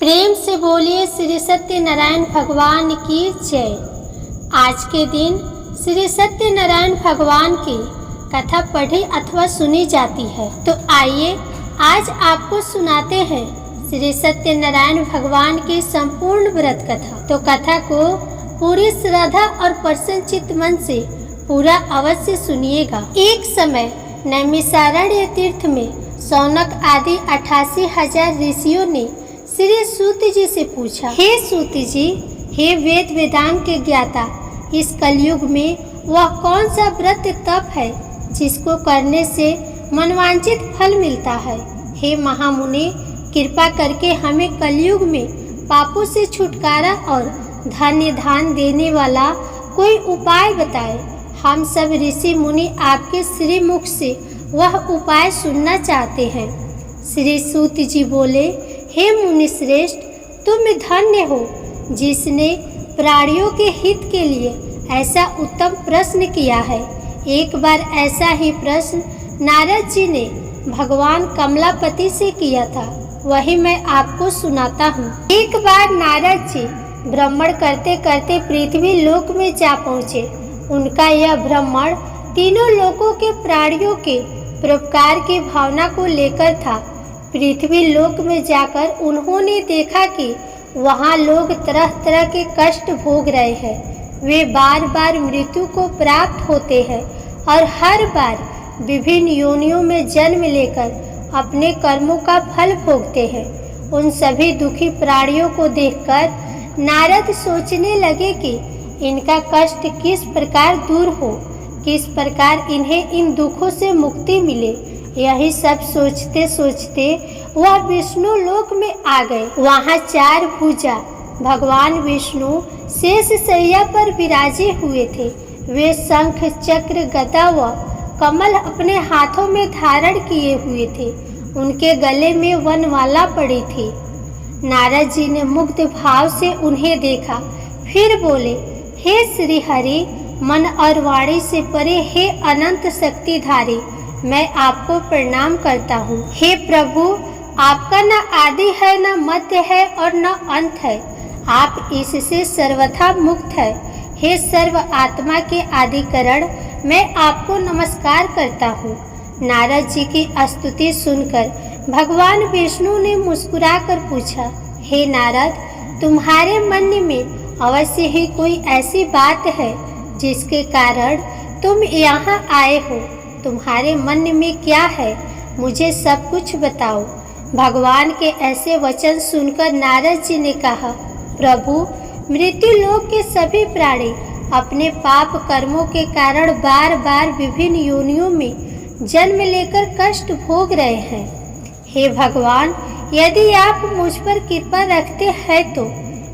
प्रेम से बोलिए श्री सत्यनारायण भगवान की जय। आज के दिन श्री सत्यनारायण भगवान की कथा पढ़ी अथवा सुनी जाती है। तो आइए आज आपको सुनाते हैं श्री सत्यनारायण भगवान की संपूर्ण व्रत कथा। तो कथा को पूरी श्रद्धा और प्रसन्नचित्त मन से पूरा अवश्य सुनिएगा। एक समय नैमिषारण्य तीर्थ में शौनक आदि 88,000 ऋषियों ने श्री सूत जी से पूछा, हे सूत जी, हे वेद वेदांत के ज्ञाता, इस कलयुग में वह कौन सा व्रत तप है जिसको करने से मनवांचित फल मिलता है। हे महामुनि, कृपा करके हमें कलयुग में पापों से छुटकारा और धन्य दान देने वाला कोई उपाय बताए। हम सब ऋषि मुनि आपके श्री मुख से वह उपाय सुनना चाहते हैं। श्री सूत जी बोले, हे मुनि श्रेष्ठ, तुम धन्य हो जिसने प्राणियों के हित के लिए ऐसा उत्तम प्रश्न किया है। एक बार ऐसा ही प्रश्न नारद जी ने भगवान कमलापति से किया था, वही मैं आपको सुनाता हूँ। एक बार नारद जी भ्रमण करते करते पृथ्वी लोक में जा पहुँचे। उनका यह भ्रमण तीनों लोकों के प्राणियों के परोपकार की भावना को लेकर था। पृथ्वी लोक में जाकर उन्होंने देखा कि वहाँ लोग तरह तरह के कष्ट भोग रहे हैं। वे बार बार मृत्यु को प्राप्त होते हैं और हर बार विभिन्न योनियों में जन्म लेकर अपने कर्मों का फल भोगते हैं। उन सभी दुखी प्राणियों को देखकर नारद सोचने लगे कि इनका कष्ट किस प्रकार दूर हो, किस प्रकार इन्हें इन दुखों से मुक्ति मिले। यही सब सोचते सोचते वह विष्णु लोक में आ गए। वहाँ 4 भुजा भगवान विष्णु शेष शैया पर विराजे हुए थे। वे शंख चक्र गदा व कमल अपने हाथों में धारण किए हुए थे। उनके गले में वनमाला पड़ी थी। नारद जी ने मुग्ध भाव से उन्हें देखा, फिर बोले, हे श्री हरि, मन और वाणी से परे हे अनंत शक्तिधारी, मैं आपको प्रणाम करता हूँ। हे प्रभु, आपका न आदि है, न मध्य है और न अंत है। आप इससे सर्वथा मुक्त है। हे सर्व आत्मा के आदिकरण, मैं आपको नमस्कार करता हूँ। नारद जी की स्तुति सुनकर भगवान विष्णु ने मुस्कुराकर पूछा, हे नारद, तुम्हारे मन में अवश्य ही कोई ऐसी बात है जिसके कारण तुम यहाँ आए हो। तुम्हारे मन में क्या है, मुझे सब कुछ बताओ। भगवान के ऐसे वचन सुनकर नारद जी ने कहा, प्रभु, मृत्यु लोक के सभी प्राणी अपने पाप कर्मों के कारण बार बार विभिन्न योनियों में जन्म लेकर कष्ट भोग रहे हैं। हे भगवान, यदि आप मुझ पर कृपा रखते हैं तो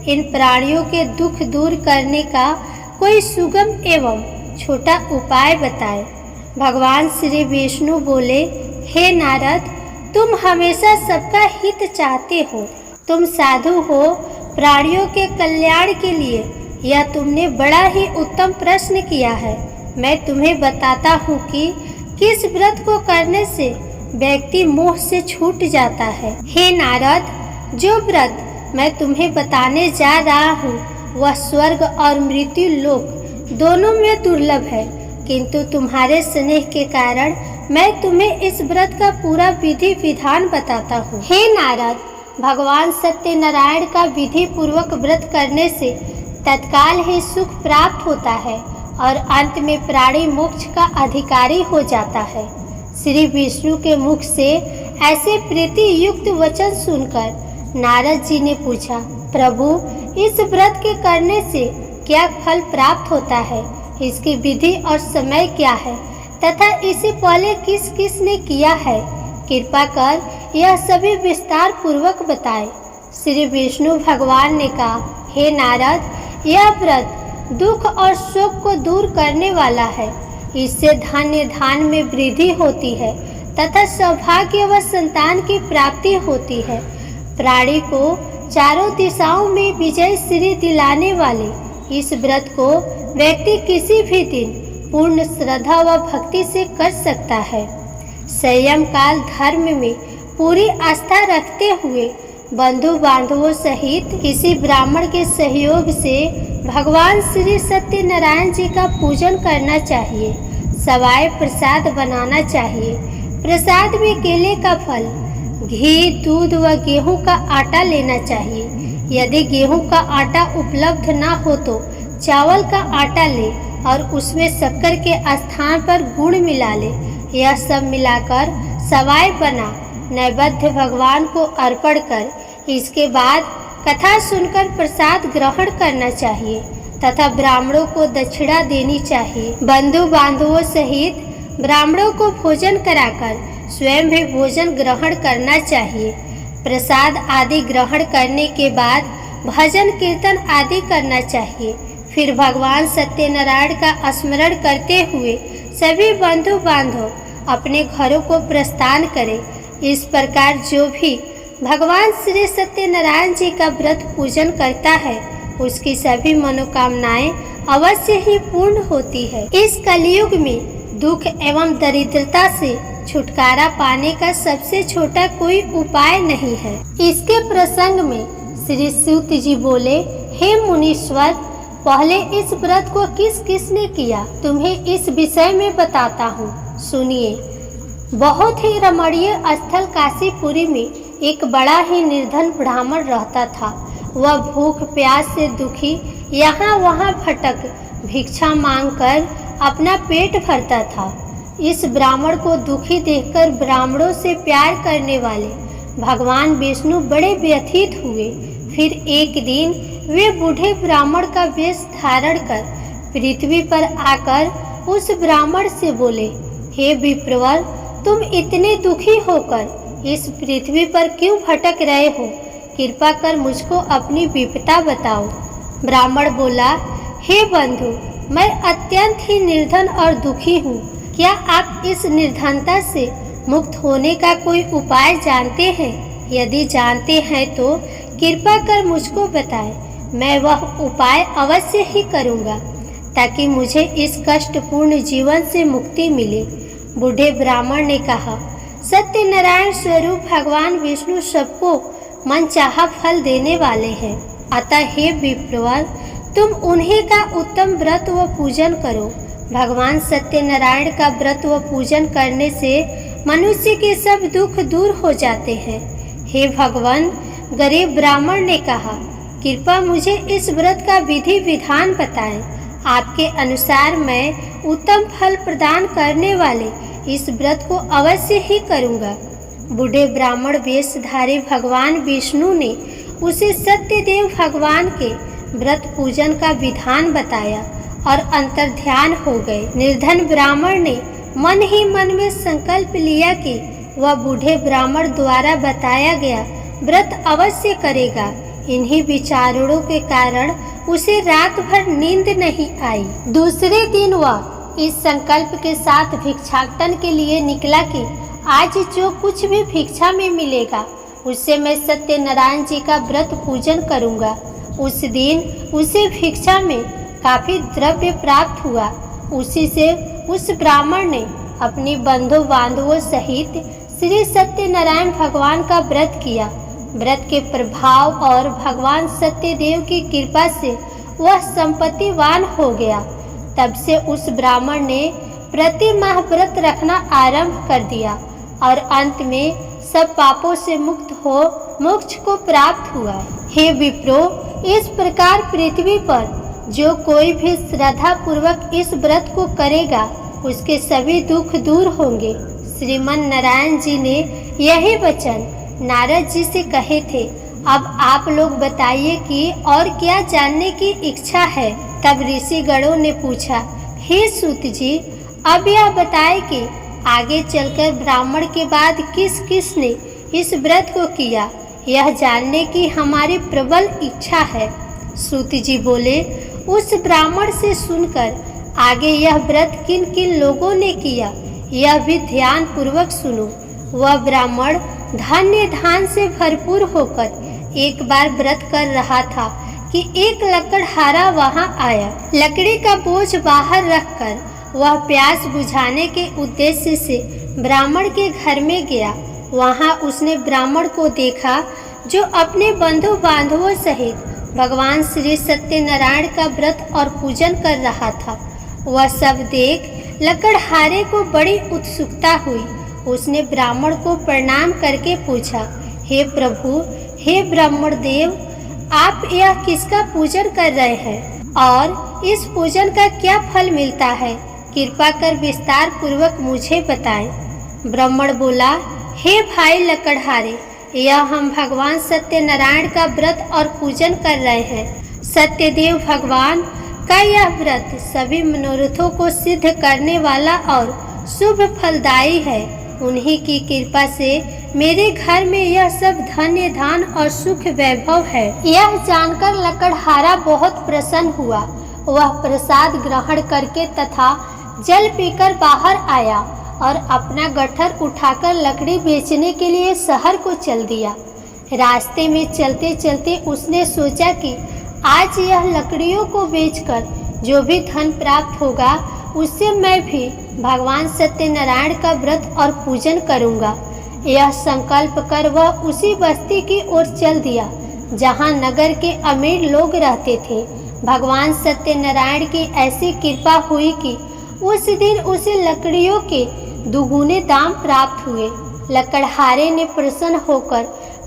इन प्राणियों के दुख दूर करने का कोई सुगम एवं छोटा उपाय बताए। भगवान श्री विष्णु बोले, हे नारद, तुम हमेशा सबका हित चाहते हो। तुम साधु हो, प्राणियों के कल्याण के लिए यह तुमने बड़ा ही उत्तम प्रश्न किया है। मैं तुम्हें बताता हूँ कि किस व्रत को करने से व्यक्ति मोह से छूट जाता है। हे नारद, जो व्रत मैं तुम्हें बताने जा रहा हूँ वह स्वर्ग और मृत्यु लोक दोनों में दुर्लभ है, किंतु तुम्हारे स्नेह के कारण मैं तुम्हें इस व्रत का पूरा विधि विधान बताता हूँ। हे नारद, भगवान सत्यनारायण का विधि पूर्वक व्रत करने से तत्काल ही सुख प्राप्त होता है और अंत में प्राणी मोक्ष का अधिकारी हो जाता है। श्री विष्णु के मुख से ऐसे प्रीति युक्त वचन सुनकर नारद जी ने पूछा, प्रभु, इस व्रत के करने से क्या फल प्राप्त होता है, इसकी विधि और समय क्या है तथा इसे पहले किस किस ने किया है, कृपा कर यह सभी विस्तार पूर्वक बताए। श्री विष्णु भगवान ने कहा, हे नारद, यह व्रत दुख और शोक को दूर करने वाला है। इससे धन्य धान में वृद्धि होती है तथा सौभाग्य व संतान की प्राप्ति होती है। प्राणी को चारों दिशाओं में विजय श्री दिलाने वाले इस व्रत को व्यक्ति किसी भी दिन पूर्ण श्रद्धा व भक्ति से कर सकता है। संयम काल धर्म में पूरी आस्था रखते हुए बंधु बांधवों सहित किसी ब्राह्मण के सहयोग से भगवान श्री सत्यनारायण जी का पूजन करना चाहिए। सवाए प्रसाद बनाना चाहिए। प्रसाद में केले का फल, घी, दूध व गेहूं का आटा लेना चाहिए। यदि गेहूं का आटा उपलब्ध ना हो तो चावल का आटा ले और उसमें शक्कर के स्थान पर गुड़ मिला ले। यह सब मिलाकर सवाए बना नैवेद्य भगवान को अर्पण कर इसके बाद कथा सुनकर प्रसाद ग्रहण करना चाहिए तथा ब्राह्मणों को दक्षिणा देनी चाहिए। बंधु बांधवों सहित ब्राह्मणों को भोजन कराकर स्वयं भी भोजन ग्रहण करना चाहिए। प्रसाद आदि ग्रहण करने के बाद भजन कीर्तन आदि करना चाहिए। फिर भगवान सत्यनारायण का स्मरण करते हुए सभी बंधु बांधव अपने घरों को प्रस्थान करें। इस प्रकार जो भी भगवान श्री सत्यनारायण जी का व्रत पूजन करता है उसकी सभी मनोकामनाएं अवश्य ही पूर्ण होती है। इस कलयुग में दुख एवं दरिद्रता से छुटकारा पाने का सबसे छोटा कोई उपाय नहीं है। इसके प्रसंग में श्री सूत जी बोले, हे मुनीश्वर, पहले इस व्रत को किस किसने किया, तुम्हें इस विषय में बताता हूँ, सुनिए। बहुत ही रमणीय स्थल काशीपुरी में एक बड़ा ही निर्धन ब्राह्मण रहता था। वह भूख प्यास से दुखी यहाँ वहाँ भटक भिक्षा मांगकर अपना पेट भरता था। इस ब्राह्मण को दुखी देखकर ब्राह्मणों से प्यार करने वाले भगवान विष्णु बड़े व्यथित हुए। फिर एक दिन वे बूढ़े ब्राह्मण का वेश धारण कर पृथ्वी पर आकर उस ब्राह्मण से बोले, हे विप्रवर, तुम इतने दुखी होकर इस पृथ्वी पर क्यों भटक रहे हो? कृपा कर मुझको अपनी विपदा बताओ। ब्राह्मण बोला, हे बंधु, मैं अत्यंत ही निर्धन और दुखी हूँ। क्या आप इस निर्धनता से मुक्त होने का कोई उपाय जानते हैं? यदि जानते हैं तो कृपा कर मुझको बताएं। मैं वह उपाय अवश्य ही करूँगा ताकि मुझे इस कष्टपूर्ण जीवन से मुक्ति मिले। बूढ़े ब्राह्मण ने कहा, सत्यनारायण स्वरूप भगवान विष्णु सबको मनचाहा फल देने वाले हैं। अतः हे विप्रवर, तुम उन्हीं का उत्तम व्रत व पूजन करो। भगवान सत्यनारायण का व्रत व पूजन करने से मनुष्य के सब दुख दूर हो जाते हैं। हे भगवान, गरीब ब्राह्मण ने कहा, कृपया मुझे इस व्रत का विधि विधान बताएं। आपके अनुसार मैं उत्तम फल प्रदान करने वाले इस व्रत को अवश्य ही करूँगा। बूढ़े ब्राह्मण वेशधारी भगवान विष्णु ने उसे सत्यदेव भगवान के व्रत पूजन का विधान बताया और अंतर्ध्यान हो गए। निर्धन ब्राह्मण ने मन ही मन में संकल्प लिया कि वह बूढ़े ब्राह्मण द्वारा बताया गया व्रत अवश्य करेगा। इन्हीं विचारों के कारण उसे रात भर नींद नहीं आई। दूसरे दिन वह इस संकल्प के साथ भिक्षाटन के लिए निकला कि आज जो कुछ भी भिक्षा में मिलेगा उससे मैं सत्यनारायण जी का व्रत पूजन करूंगा। उस दिन उसे भिक्षा में काफी द्रव्य प्राप्त हुआ। उसी से उस ब्राह्मण ने अपनी बंधु बांधवों सहित श्री सत्यनारायण भगवान का व्रत किया। व्रत के प्रभाव और भगवान सत्यदेव की कृपा से वह संपत्तिवान हो गया। तब से उस ब्राह्मण ने प्रति माह व्रत रखना आरंभ कर दिया और अंत में सब पापों से मुक्त हो मोक्ष को प्राप्त हुआ। हे विप्रो, इस प्रकार पृथ्वी पर जो कोई भी श्रद्धा पूर्वक इस व्रत को करेगा उसके सभी दुख दूर होंगे। श्रीमन नारायण जी ने यही वचन नारद जी से कहे थे। अब आप लोग बताइए कि और क्या जानने की इच्छा है। तब ऋषि गणों ने पूछा, हे सूत जी, अब यह बताए कि आगे चलकर ब्राह्मण के बाद किस किस ने इस व्रत को किया, यह जानने की हमारी प्रबल इच्छा है। सूत जी बोले, उस ब्राह्मण से सुनकर आगे यह व्रत किन किन लोगों ने किया यह भी ध्यान पूर्वक सुनो। वह ब्राह्मण धन्य धान से भरपूर होकर एक बार व्रत कर रहा था कि एक लकड़हारा वहां आया। लकड़ी का बोझ बाहर रखकर वह प्यास बुझाने के उद्देश्य से ब्राह्मण के घर में गया। वहां उसने ब्राह्मण को देखा जो अपने बंधु बांधवों सहित भगवान श्री सत्यनारायण का व्रत और पूजन कर रहा था। वह सब देख लकड़हारे को बड़ी उत्सुकता हुई। उसने ब्राह्मण को प्रणाम करके पूछा, हे प्रभु, हे ब्राह्मण देव, आप यह किसका पूजन कर रहे हैं और इस पूजन का क्या फल मिलता है? कृपा कर विस्तार पूर्वक मुझे बताएं। ब्राह्मण बोला, हे भाई लकड़हारे, यह हम भगवान सत्यनारायण का व्रत और पूजन कर रहे हैं। सत्यदेव भगवान का यह व्रत सभी मनोरथों को सिद्ध करने वाला और शुभ फलदायी है। उन्हीं की कृपा से मेरे घर में यह सब धन्य धान और सुख वैभव है। यह जानकर लकड़हारा बहुत प्रसन्न हुआ। वह प्रसाद ग्रहण करके तथा जल पीकर बाहर आया और अपना गट्ठर उठाकर लकड़ी बेचने के लिए शहर को चल दिया। रास्ते में चलते चलते उसने सोचा कि आज यह लकड़ियों को बेचकर जो भी धन प्राप्त होगा उससे मैं भी भगवान सत्यनारायण का व्रत और पूजन करूंगा। यह संकल्प कर वह उसी बस्ती की ओर चल दिया जहां नगर के अमीर लोग रहते थे। भगवान सत्यनारायण की ऐसी कृपा हुई कि उस दिन उसे लकड़ियों के दुगुने दाम प्राप्त हुए। लकड़हारे ने प्रसन्न होकर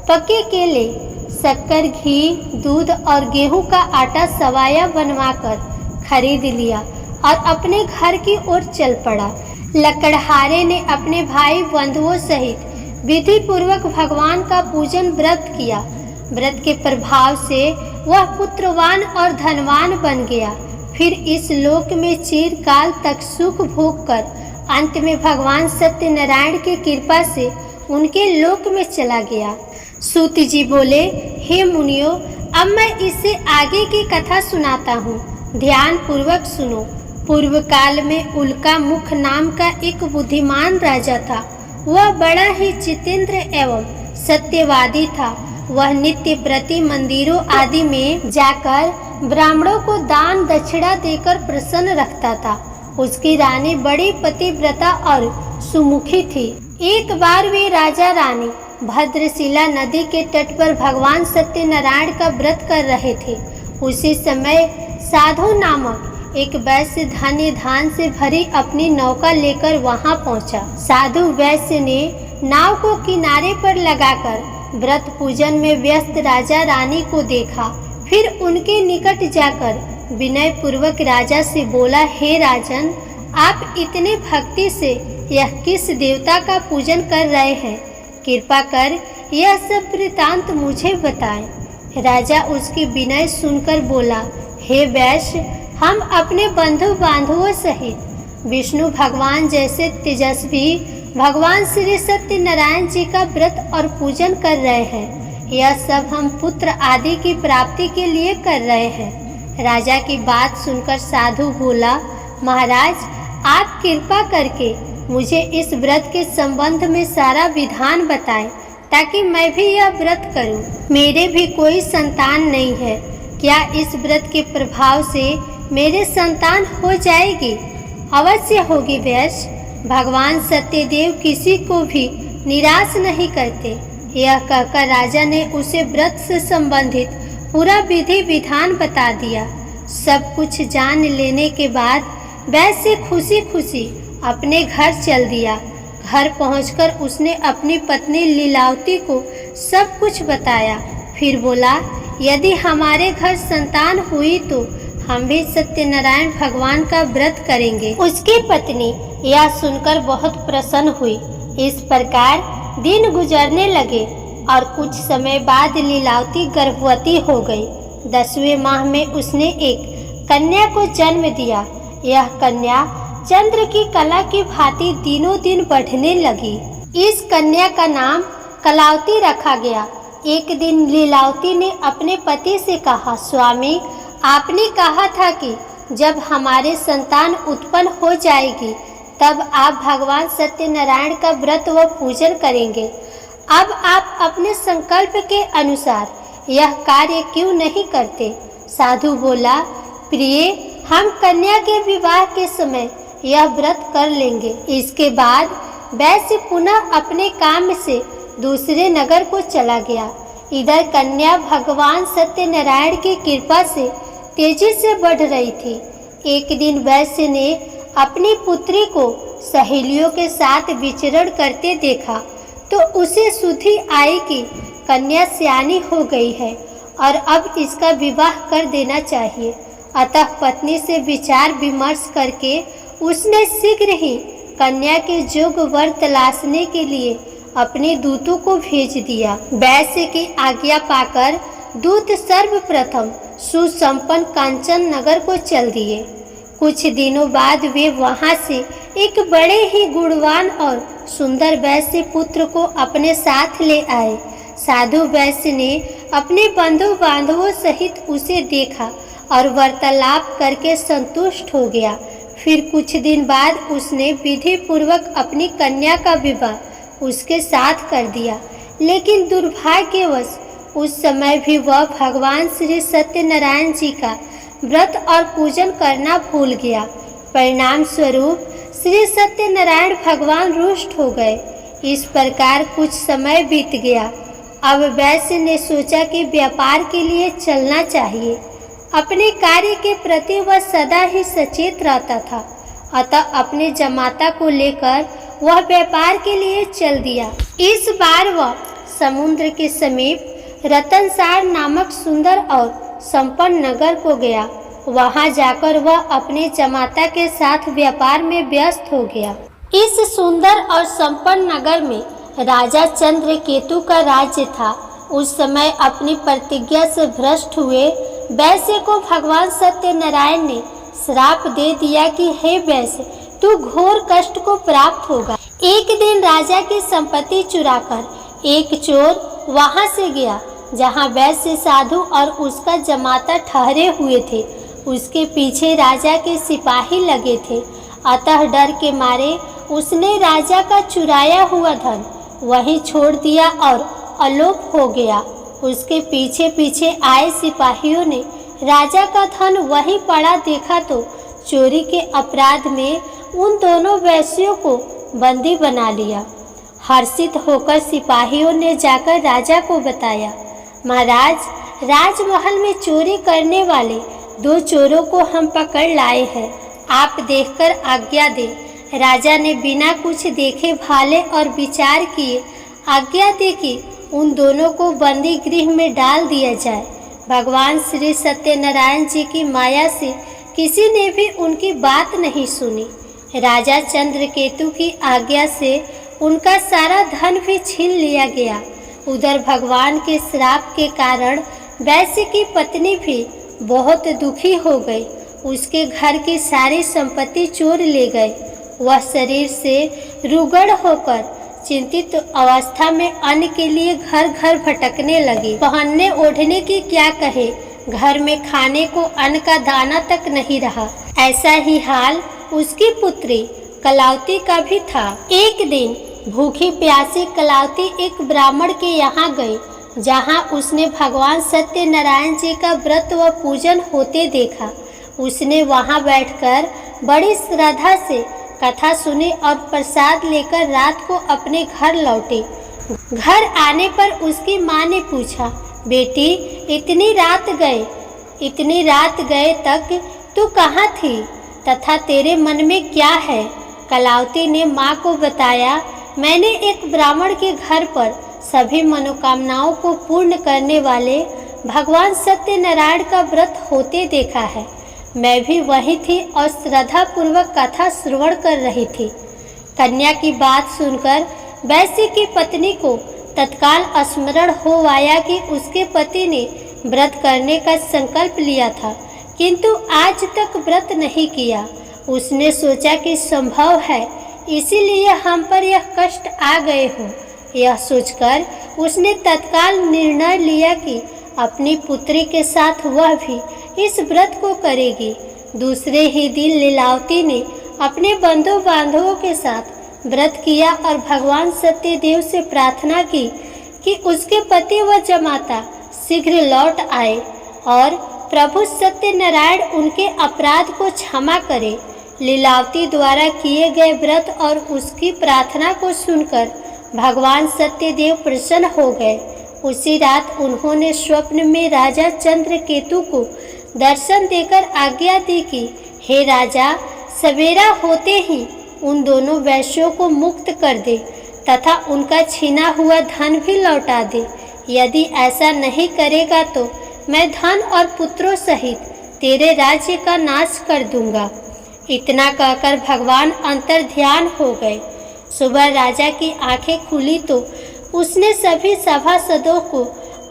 पके केले, शक्कर, घी, दूध और गेहूं का आटा सवाया बनवाकर खरीद लिया और अपने घर की ओर चल पड़ा। लकड़हारे ने अपने भाई बंधुओं सहित विधि पूर्वक भगवान का पूजन व्रत किया। व्रत के प्रभाव से वह पुत्रवान और धनवान बन गया। फिर इस लोक में चिरकाल तक सुख भोग कर अंत में भगवान सत्यनारायण की कृपा से उनके लोक में चला गया। सूत जी बोले, हे मुनियों, अब मैं इससे आगे की कथा सुनाता हूँ, ध्यान पूर्वक सुनो। पूर्व काल में उल्का मुख नाम का एक बुद्धिमान राजा था। वह बड़ा ही जितेंद्र एवं सत्यवादी था। वह नित्य प्रति मंदिरों आदि में जाकर ब्राह्मणों को दान दक्षिणा देकर प्रसन्न रखता था। उसकी रानी बड़ी पतिव्रता और सुमुखी थी। एक बार वे राजा रानी भद्रशिला नदी के तट पर भगवान सत्यनारायण का व्रत कर रहे थे। उसी समय साधु नामक एक वैश्य धन्य धान से भरी अपनी नौका लेकर वहां पहुंचा। साधु वैश्य ने नाव को किनारे पर लगाकर व्रत पूजन में व्यस्त राजा रानी को देखा। फिर उनके निकट जाकर विनय पूर्वक राजा से बोला, हे राजन, आप इतने भक्ति से यह किस देवता का पूजन कर रहे हैं? कृपा कर यह सब वृतांत मुझे बताएं। राजा उसकी विनय सुनकर बोला, हे वैश्य, हम अपने बंधु बांधवों सहित विष्णु भगवान जैसे तेजस्वी भगवान श्री सत्यनारायण जी का व्रत और पूजन कर रहे हैं। यह सब हम पुत्र आदि की प्राप्ति के लिए कर रहे हैं। राजा की बात सुनकर साधु बोला, महाराज, आप कृपा करके मुझे इस व्रत के संबंध में सारा विधान बताएं ताकि मैं भी यह व्रत करूं। मेरे भी कोई संतान नहीं है। क्या इस व्रत के प्रभाव से मेरे संतान हो जाएगी? अवश्य होगी वैश्य। भगवान सत्यदेव किसी को भी निराश नहीं करते। यह कहकर राजा ने उसे व्रत से संबंधित पूरा विधि विधान बता दिया। सब कुछ जान लेने के बाद वैश्य खुशी खुशी अपने घर चल दिया। घर पहुंचकर उसने अपनी पत्नी लीलावती को सब कुछ बताया। फिर बोला, यदि हमारे घर संतान हुई तो हम भी सत्यनारायण भगवान का व्रत करेंगे। उसकी पत्नी यह सुनकर बहुत प्रसन्न हुई। इस प्रकार दिन गुजरने लगे और कुछ समय बाद लीलावती गर्भवती हो गई। 10वें माह में उसने एक कन्या को जन्म दिया। यह कन्या चंद्र की कला की भांति दिनों दिन बढ़ने लगी। इस कन्या का नाम कलावती रखा गया। एक दिन लीलावती ने अपने पति से कहा, स्वामी, आपने कहा था कि जब हमारे संतान उत्पन्न हो जाएगी तब आप भगवान सत्यनारायण का व्रत व पूजन करेंगे। अब आप अपने संकल्प के अनुसार यह कार्य क्यों नहीं करते? साधु बोला, प्रिय, हम कन्या के विवाह के समय यह व्रत कर लेंगे। इसके बाद वैश्य पुनः अपने काम से दूसरे नगर को चला गया। इधर कन्या भगवान सत्यनारायण की कृपा से तेजी से बढ़ रही थी। एक दिन वैश्य ने अपनी पुत्री को सहेलियों के साथ विचरण करते देखा तो उसे सुधि आई कि कन्या सयानी हो गई है और अब इसका विवाह कर देना चाहिए। अतः पत्नी से विचार विमर्श करके उसने शीघ्र ही कन्या के योग्य वर तलाशने के लिए अपने दूतों को भेज दिया। वैश्य की आज्ञा पाकर दूत सर्वप्रथम सुसंपन्न कांचन नगर को चल दिए। कुछ दिनों बाद वे वहां से एक बड़े ही गुणवान और सुंदर वैश्य पुत्र को अपने साथ ले आए। साधु वैश्य ने अपने बंधु बांधवों सहित उसे देखा और वार्तालाप करके संतुष्ट हो गया। फिर कुछ दिन बाद उसने विधि पूर्वक अपनी कन्या का विवाह उसके साथ कर दिया, लेकिन दुर्भाग्यवश उस समय भी वह भगवान श्री सत्यनारायण जी का व्रत और पूजन करना भूल गया। परिणाम स्वरूप श्री सत्यनारायण भगवान रुष्ट हो गए। इस प्रकार कुछ समय बीत गया। अब वैश्य ने सोचा कि व्यापार के लिए चलना चाहिए। अपने कार्य के प्रति वह सदा ही सचेत रहता था, अतः अपने जमाता को लेकर वह व्यापार के लिए चल दिया। इस बार वह समुद्र के समीप रतनसार नामक सुंदर और संपन्न नगर को गया। वहां जाकर वह अपने जमाता के साथ व्यापार में व्यस्त हो गया। इस सुंदर और संपन्न नगर में राजा चंद्रकेतु का राज्य था। उस समय अपनी प्रतिज्ञा से भ्रष्ट हुए वैश्य को भगवान सत्यनारायण ने श्राप दे दिया कि हे वैश्य, तू घोर कष्ट को प्राप्त होगा। एक दिन राजा की संपत्ति चुराकर एक चोर वहां से गया जहां वैश्य साधु और उसका जमाता ठहरे हुए थे। उसके पीछे राजा के सिपाही लगे थे, अतः डर के मारे उसने राजा का चुराया हुआ धन वहीं छोड़ दिया और अलोप हो गया। उसके पीछे पीछे आए सिपाहियों ने राजा का धन वहीं पड़ा देखा तो चोरी के अपराध में उन दोनों वैश्यों को बंदी बना लिया। हर्षित होकर सिपाहियों ने जाकर राजा को बताया, महाराज, राजमहल में चोरी करने वाले 2 चोरों को हम पकड़ लाए हैं, आप देखकर आज्ञा दें। राजा ने बिना कुछ देखे भाले और विचार किए आज्ञा दी कि उन दोनों को बंदी गृह में डाल दिया जाए। भगवान श्री सत्यनारायण जी की माया से किसी ने भी उनकी बात नहीं सुनी। राजा चंद्रकेतु की आज्ञा से उनका सारा धन भी छीन लिया गया। उधर भगवान के श्राप के कारण वैश्य की पत्नी भी बहुत दुखी हो गई। उसके घर की सारी संपत्ति चोर ले गए। वह शरीर से रुगड़ होकर चिंतित अवस्था में अन्न के लिए घर घर भटकने लगी। पहनने ओढ़ने की क्या कहे, घर में खाने को अन्न का दाना तक नहीं रहा। ऐसा ही हाल उसकी पुत्री कलावती का भी था। एक दिन भूखी प्यासी कलावती एक ब्राह्मण के यहाँ गई, जहाँ उसने भगवान सत्यनारायण जी का व्रत व पूजन होते देखा। उसने वहाँ बैठकर बड़ी श्रद्धा से कथा सुनी और प्रसाद लेकर रात को अपने घर लौटी। घर आने पर उसकी माँ ने पूछा, बेटी, इतनी रात गए तक तू कहाँ थी तथा तेरे मन में क्या है? कलावती ने माँ को बताया, मैंने एक ब्राह्मण के घर पर सभी मनोकामनाओं को पूर्ण करने वाले भगवान सत्यनारायण का व्रत होते देखा है। मैं भी वही थी और श्रद्धा पूर्वक कथा श्रवण कर रही थी। कन्या की बात सुनकर वैश्य की पत्नी को तत्काल स्मरण हो आया कि उसके पति ने व्रत करने का संकल्प लिया था, किंतु आज तक व्रत नहीं किया। उसने सोचा कि संभव है इसीलिए हम पर यह कष्ट आ गए हों। यह सोचकर उसने तत्काल निर्णय लिया कि अपनी पुत्री के साथ वह भी इस व्रत को करेगी। दूसरे ही दिन लीलावती ने अपने बंधु बांधवों के साथ व्रत किया और भगवान सत्यदेव से प्रार्थना की कि उसके पति व जमाता शीघ्र लौट आए और प्रभु सत्यनारायण उनके अपराध को क्षमा करे। लीलावती द्वारा किए गए व्रत और उसकी प्रार्थना को सुनकर भगवान सत्यदेव प्रसन्न हो गए। उसी रात उन्होंने स्वप्न में राजा चंद्रकेतु को दर्शन देकर आज्ञा दी कि हे राजा, सवेरा होते ही उन दोनों वैश्यों को मुक्त कर दे तथा उनका छीना हुआ धन भी लौटा दे। यदि ऐसा नहीं करेगा तो मैं धन और पुत्रों सहित तेरे राज्य का नाश कर दूंगा। इतना कहकर भगवान अंतर ध्यान हो गए। सुबह राजा की आंखें खुली तो उसने सभी सभासदों को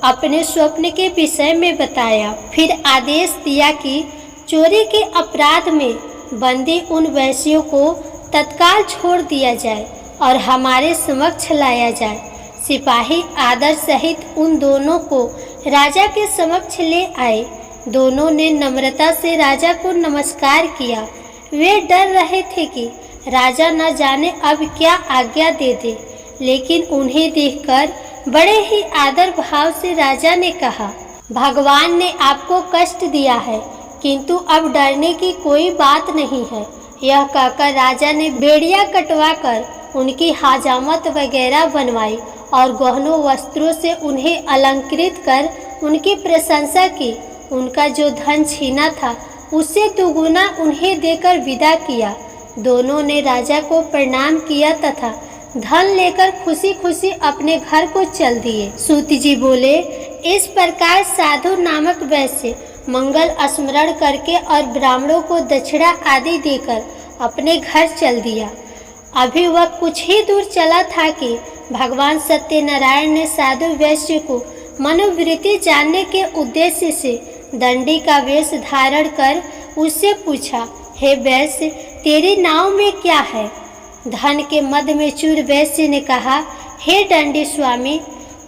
अपने स्वप्न के विषय में बताया। फिर आदेश दिया कि चोरी के अपराध में बंदी उन वैश्यों को तत्काल छोड़ दिया जाए और हमारे समक्ष लाया जाए। सिपाही आदर सहित उन दोनों को राजा के समक्ष ले आए। दोनों ने नम्रता से राजा को नमस्कार किया। वे डर रहे थे कि राजा न जाने अब क्या आज्ञा दे दे, लेकिन उन्हें देखकर बड़े ही आदर भाव से राजा ने कहा, भगवान ने आपको कष्ट दिया है, किंतु अब डरने की कोई बात नहीं है। यह कहकर राजा ने बेड़ियां कटवाकर उनकी हाजामत वगैरह बनवाई और गहनों वस्त्रों से उन्हें अलंकृत कर उनकी प्रशंसा की। उनका जो धन छीना था उससे दुगुना उन्हें देकर विदा किया। दोनों ने राजा को प्रणाम किया तथा धन लेकर खुशी खुशी अपने घर को चल दिए। सूत जी बोले, इस प्रकार साधु नामक वैश्य मंगल स्मरण करके और ब्राह्मणों को दक्षिणा आदि देकर अपने घर चल दिया। अभी वह कुछ ही दूर चला था कि भगवान सत्यनारायण ने साधु वैश्य को मनोवृत्ति जानने के उद्देश्य से दंडी का वेश धारण कर उससे पूछा, हे वैश्य, तेरी नाव में क्या है? धन के मद में चूर वैश्य ने कहा, हे दंडी स्वामी,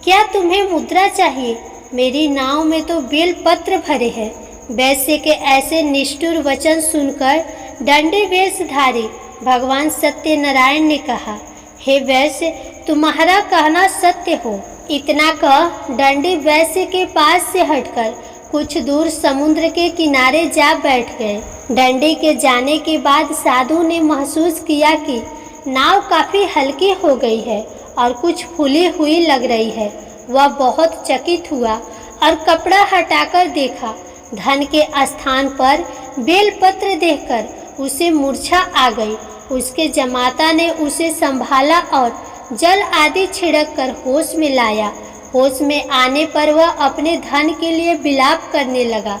क्या तुम्हें मुद्रा चाहिए? मेरी नाव में तो बेल पत्र भरे हैं। वैश्य के ऐसे निष्ठुर वचन सुनकर दंडी वेशधारी भगवान सत्यनारायण ने कहा, हे वैश्य, तुम्हारा कहना सत्य हो। इतना कह दंडी वैश्य के पास से हटकर कुछ दूर समुद्र के किनारे जा बैठ गए। दंडी के जाने के बाद साधु ने महसूस किया कि नाव काफी हल्की हो गई है और कुछ फूली हुई लग रही है। वह बहुत चकित हुआ और कपड़ा हटाकर देखा। धन के स्थान पर बेलपत्र देखकर उसे मूर्छा आ गई। उसके जमाता ने उसे संभाला और जल आदि छिड़क कर होश में लाया। होश में आने पर वह अपने धन के लिए विलाप करने लगा।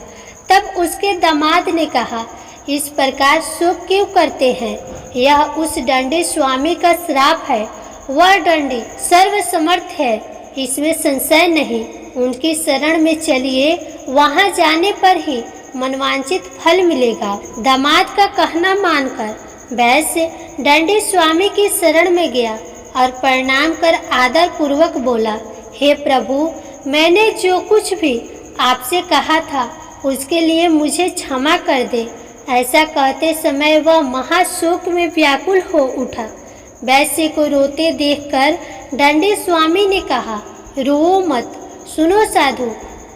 तब उसके दामाद ने कहा, इस प्रकार शोक क्यों करते हैं? यह उस दंडी स्वामी का श्राप है। वह दंडी सर्वसमर्थ है, इसमें संशय नहीं। उनकी शरण में चलिए, वहां जाने पर ही मनवांचित फल मिलेगा। दामाद का कहना मानकर वैश्य दंडी स्वामी की शरण में गया और प्रणाम कर आदर पूर्वक बोला, हे प्रभु, मैंने जो कुछ भी आपसे कहा था उसके लिए मुझे क्षमा कर दे। ऐसा कहते समय वह महाशोक में व्याकुल हो उठा। वैश्य को रोते देखकर दंडी स्वामी ने कहा, रो मत। सुनो साधु,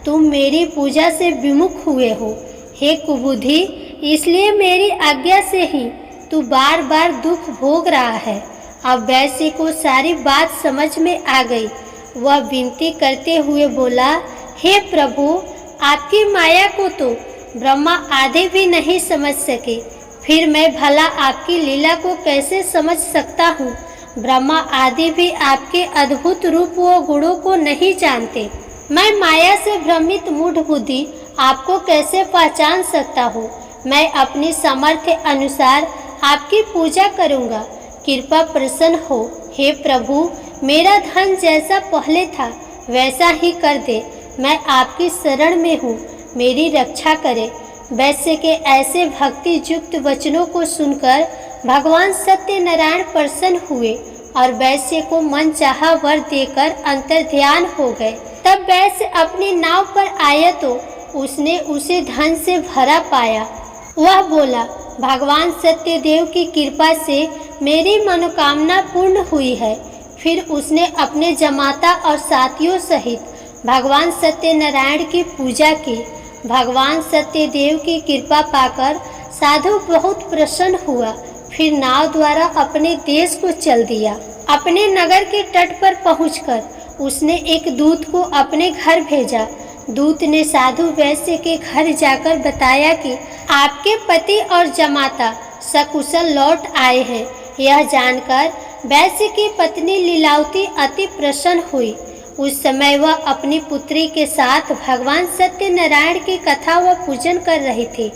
तुम मेरी पूजा से विमुख हुए हो। हे कुबुद्धि, इसलिए मेरी आज्ञा से ही तू बार बार दुख भोग रहा है। अब वैश्य को सारी बात समझ में आ गई। वह विनती करते हुए बोला, हे प्रभु, आपकी माया को तो ब्रह्मा आदि भी नहीं समझ सके, फिर मैं भला आपकी लीला को कैसे समझ सकता हूँ? ब्रह्मा आदि भी आपके अद्भुत रूप व गुणों को नहीं जानते। मैं माया से भ्रमित मूढ़ बुद्धि आपको कैसे पहचान सकता हूँ? मैं अपनी सामर्थ्य अनुसार आपकी पूजा करूँगा। कृपा प्रसन्न हो। हे प्रभु, मेरा धन जैसा पहले था वैसा ही कर दे। मैं आपकी शरण में हूँ, मेरी रक्षा करे। वैश्य के ऐसे भक्ति युक्त वचनों को सुनकर भगवान सत्यनारायण प्रसन्न हुए और वैश्य को मन चाहा वर देकर अंतर्ध्यान हो गए। तब वैश्य अपनी नाव पर आया तो उसने उसे धन से भरा पाया। वह बोला, भगवान सत्यदेव की कृपा से मेरी मनोकामना पूर्ण हुई है। फिर उसने अपने जमाता और साथियों सहित भगवान सत्यनारायण की पूजा की। भगवान सत्यदेव की कृपा पाकर साधु बहुत प्रसन्न हुआ। फिर नाव द्वारा अपने देश को चल दिया। अपने नगर के तट पर पहुंचकर उसने एक दूत को अपने घर भेजा। दूत ने साधु वैश्य के घर जाकर बताया कि आपके पति और जमाता सकुशल लौट आए हैं। यह जानकर वैश्य की पत्नी लीलावती अति प्रसन्न हुई। उस समय वह अपनी पुत्री के साथ भगवान सत्यनारायण की कथा व पूजन कर रही थी।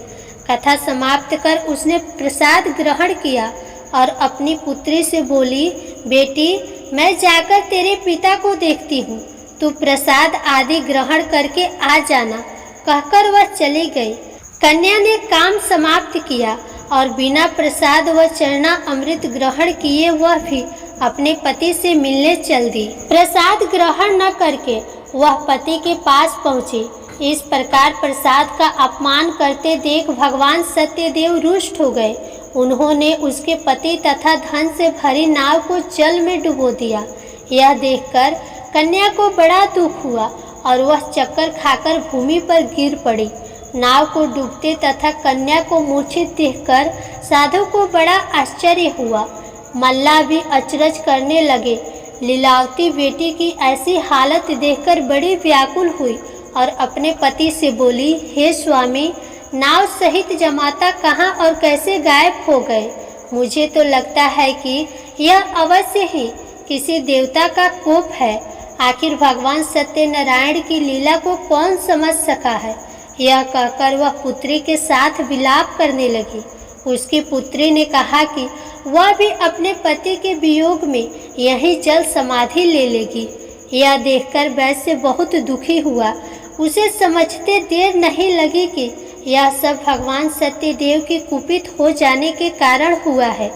कथा समाप्त कर उसने प्रसाद ग्रहण किया और अपनी पुत्री से बोली, बेटी, मैं जाकर तेरे पिता को देखती हूँ, तू प्रसाद आदि ग्रहण करके आ जाना। कहकर वह चली गई। कन्या ने काम समाप्त किया और बिना प्रसाद व चरना अमृत ग्रहण किए वह भी अपने पति से मिलने चल दी। प्रसाद ग्रहण न करके वह पति के पास पहुंची। इस प्रकार प्रसाद का अपमान करते देख भगवान सत्यदेव रुष्ट हो गए। उन्होंने उसके पति तथा धन से भरी नाव को जल में डुबो दिया। यह देखकर कन्या को बड़ा दुख हुआ और वह चक्कर खाकर भूमि पर गिर पड़ी। नाव को डूबते तथा कन्या को मूर्छित देखकर साधु को बड़ा आश्चर्य हुआ। मल्लाह भी अचरज करने लगे। लीलावती बेटी की ऐसी हालत देखकर बड़ी व्याकुल हुई और अपने पति से बोली, हे स्वामी, नाव सहित जमाता कहाँ और कैसे गायब हो गए? मुझे तो लगता है कि यह अवश्य ही किसी देवता का कोप है। आखिर भगवान सत्यनारायण की लीला को कौन समझ सका है? यह कहकर वह पुत्री के साथ विलाप करने लगी। उसकी पुत्री ने कहा कि वह भी अपने पति के वियोग में यहीं जल समाधि ले लेगी। यह देखकर वैश्य बहुत दुखी हुआ। उसे समझते देर नहीं लगी कि यह सब भगवान सत्यदेव के कुपित हो जाने के कारण हुआ है।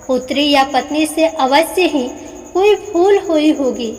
पुत्री या पत्नी से अवश्य ही कोई भूल हुई होगी।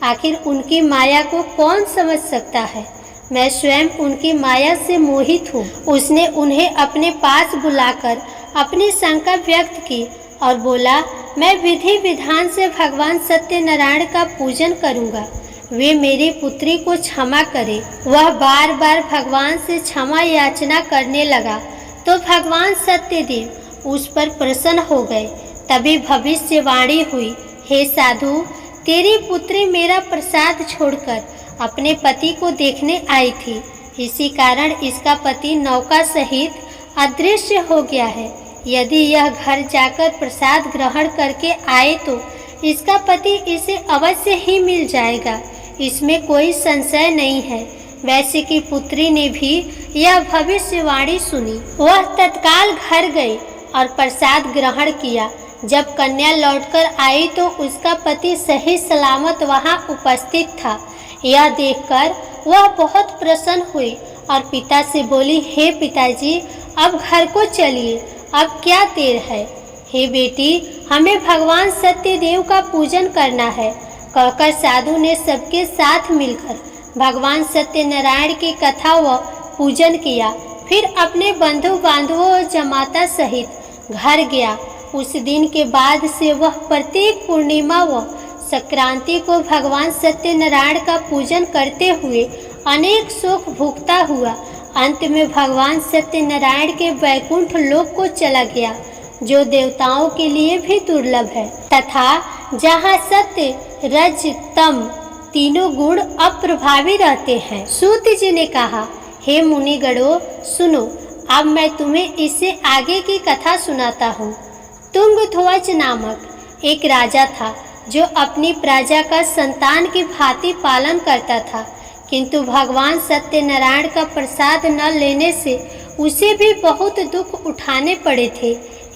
आखिर उनकी माया को कौन समझ सकता है? मैं स्वयं उनकी माया से मोहित हूँ। उसने उन्हें अपने पास बुलाकर अपनी शंका व्यक्त की और बोला, मैं विधि विधान से भगवान सत्यनारायण का पूजन करूँगा। वे मेरी पुत्री को क्षमा करें। वह बार बार भगवान से क्षमा याचना करने लगा तो भगवान सत्यदेव उस पर प्रसन्न हो गए। तभी भविष्यवाणी हुई, हे साधु, तेरी पुत्री मेरा प्रसाद छोड़कर अपने पति को देखने आई थी। इसी कारण इसका पति नौका सहित अदृश्य हो गया है। यदि यह घर जाकर प्रसाद ग्रहण करके आए तो इसका पति इसे अवश्य ही मिल जाएगा, इसमें कोई संशय नहीं है। वैश्य की पुत्री ने भी यह भविष्यवाणी सुनी। वह तत्काल घर गई और प्रसाद ग्रहण किया। जब कन्या लौटकर आई तो उसका पति सही सलामत वहां उपस्थित था। यह देखकर वह बहुत प्रसन्न हुई और पिता से बोली, हे पिताजी, अब घर को चलिए, अब क्या देर है। हे बेटी, हमें भगवान सत्यदेव का पूजन करना है। कहकर साधु ने सबके साथ मिलकर भगवान सत्यनारायण की कथा व पूजन किया। फिर अपने बंधु बांधवों और जमाता सहित घर गया। उस दिन के बाद से वह प्रत्येक पूर्णिमा व संक्रांति को भगवान सत्यनारायण का पूजन करते हुए अनेक सुख भोगता हुआ अंत में भगवान सत्यनारायण के वैकुंठ लोक को चला गया, जो देवताओं के लिए भी दुर्लभ है तथा जहाँ सत्य, रज, तम तीनों गुण अप्रभावी रहते हैं। सूत जी ने कहा, हे मुनिगणों, सुनो, अब मैं तुम्हें इससे आगे की कथा सुनाता हूँ। तुंगध्वज नामक एक राजा था जो अपनी प्रजा का संतान की भांति पालन करता था, किंतु भगवान सत्यनारायण का प्रसाद न लेने से उसे भी बहुत दुख उठाने पड़े थे।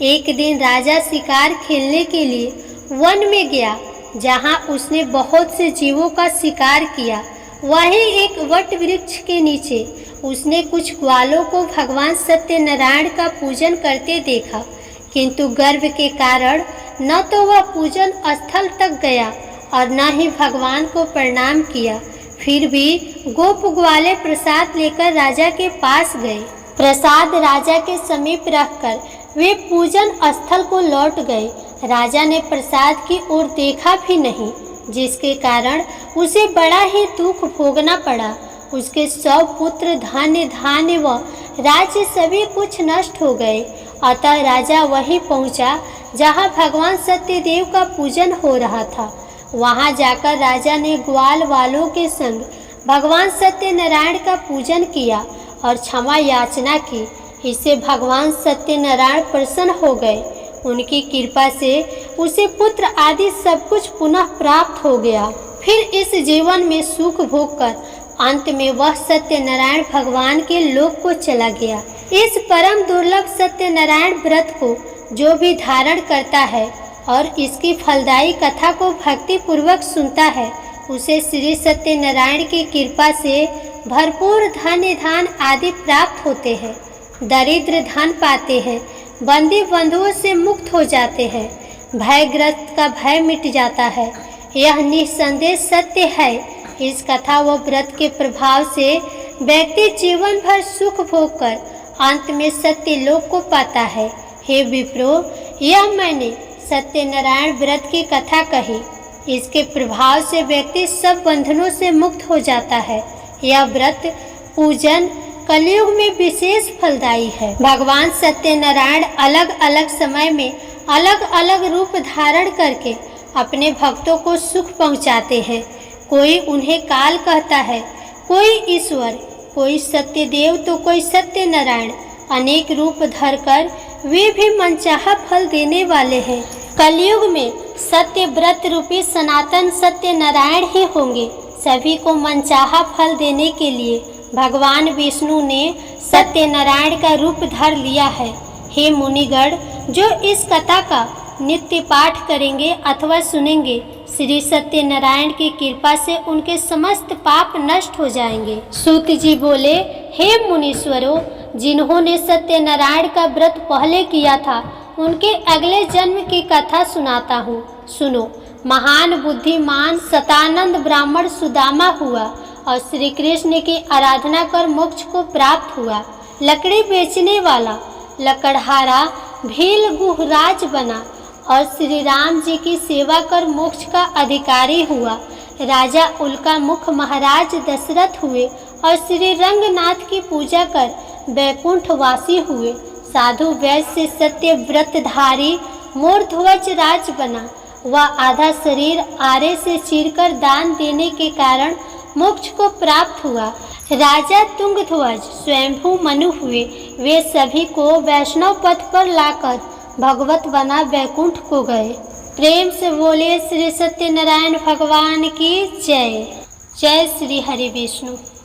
एक दिन राजा शिकार खेलने के लिए वन में गया, जहां उसने बहुत से जीवों का शिकार किया। वहीं एक वट वृक्ष के नीचे उसने कुछ ग्वालों को भगवान सत्यनारायण का पूजन करते देखा, किंतु गर्व के कारण न तो वह पूजन स्थल तक गया और न ही भगवान को प्रणाम किया। फिर भी गोप ग्वाले प्रसाद लेकर राजा के पास गए। प्रसाद राजा के समीप रखकर वे पूजन स्थल को लौट गए। राजा ने प्रसाद की ओर देखा भी नहीं, जिसके कारण उसे बड़ा ही दुख भोगना पड़ा। उसके 100 पुत्र, धान्य व राज्य सभी कुछ नष्ट हो गए। अतः राजा वहीं पहुंचा जहां भगवान सत्यदेव का पूजन हो रहा था। वहां जाकर राजा ने ग्वाल वालों के संग भगवान सत्यनारायण का पूजन किया और क्षमा याचना की। इससे भगवान सत्यनारायण प्रसन्न हो गए। उनकी कृपा से उसे पुत्र आदि सब कुछ पुनः प्राप्त हो गया। फिर इस जीवन में सुख भोग कर अंत में वह सत्यनारायण भगवान के लोक को चला गया। इस परम दुर्लभ सत्यनारायण व्रत को जो भी धारण करता है और इसकी फलदायी कथा को भक्ति पूर्वक सुनता है, उसे श्री सत्यनारायण की कृपा से भरपूर धन धान आदि प्राप्त होते हैं, दरिद्र धन पाते हैं, बंदी बंधुओं से मुक्त हो जाते हैं, भयग्रस्त का भय मिट जाता है। यह निस्संदेह सत्य है। इस कथा व व्रत के प्रभाव से व्यक्ति जीवन भर सुख भोग कर अंत में सत्य लोक को पाता है। हे विप्रो, यह मैंने सत्यनारायण व्रत की कथा कही। इसके प्रभाव से व्यक्ति सब बंधनों से मुक्त हो जाता है। यह व्रत पूजन कलयुग में विशेष फलदायी है। भगवान सत्यनारायण अलग अलग समय में अलग अलग रूप धारण करके अपने भक्तों को सुख पहुंचाते हैं। कोई उन्हें काल कहता है, कोई ईश्वर, कोई सत्यदेव तो कोई सत्यनारायण। अनेक रूप धरकर वे भी मनचाहा फल देने वाले हैं। कलयुग में सत्य व्रत रूपी सनातन सत्यनारायण ही होंगे। सभी को मनचाहा फल देने के लिए भगवान विष्णु ने सत्यनारायण का रूप धर लिया है। हे मुनिगण, जो इस कथा का नित्य पाठ करेंगे अथवा सुनेंगे, श्री सत्यनारायण की कृपा से उनके समस्त पाप नष्ट हो जाएंगे। सूत जी बोले, हे मुनीश्वरों, जिन्होंने सत्यनारायण का व्रत पहले किया था, उनके अगले जन्म की कथा सुनाता हूँ। सुनो। महान बुद्धिमान शतानंद ब्राह्मण सुदामा हुआ और श्री कृष्ण की आराधना कर मोक्ष को प्राप्त हुआ। लकड़ी बेचने वाला लकड़हारा भील गुहराज बना और श्री राम जी की सेवा कर मोक्ष का अधिकारी हुआ। राजा उल्का मुख महाराज दशरथ हुए और श्री रंगनाथ की पूजा कर वैकुंठवासी हुए। साधु वैश्य सत्य व्रतधारी मोरध्वज राज बना। वह आधा शरीर आरे से चीरकर दान देने के कारण मोक्ष को प्राप्त हुआ। राजा तुंगध्वज स्वयंभू मनु हुए। वे सभी को वैष्णव पथ पर लाकर भगवत बना वैकुंठ को गए। प्रेम से बोले श्री सत्यनारायण भगवान की जय। जय श्री हरि विष्णु।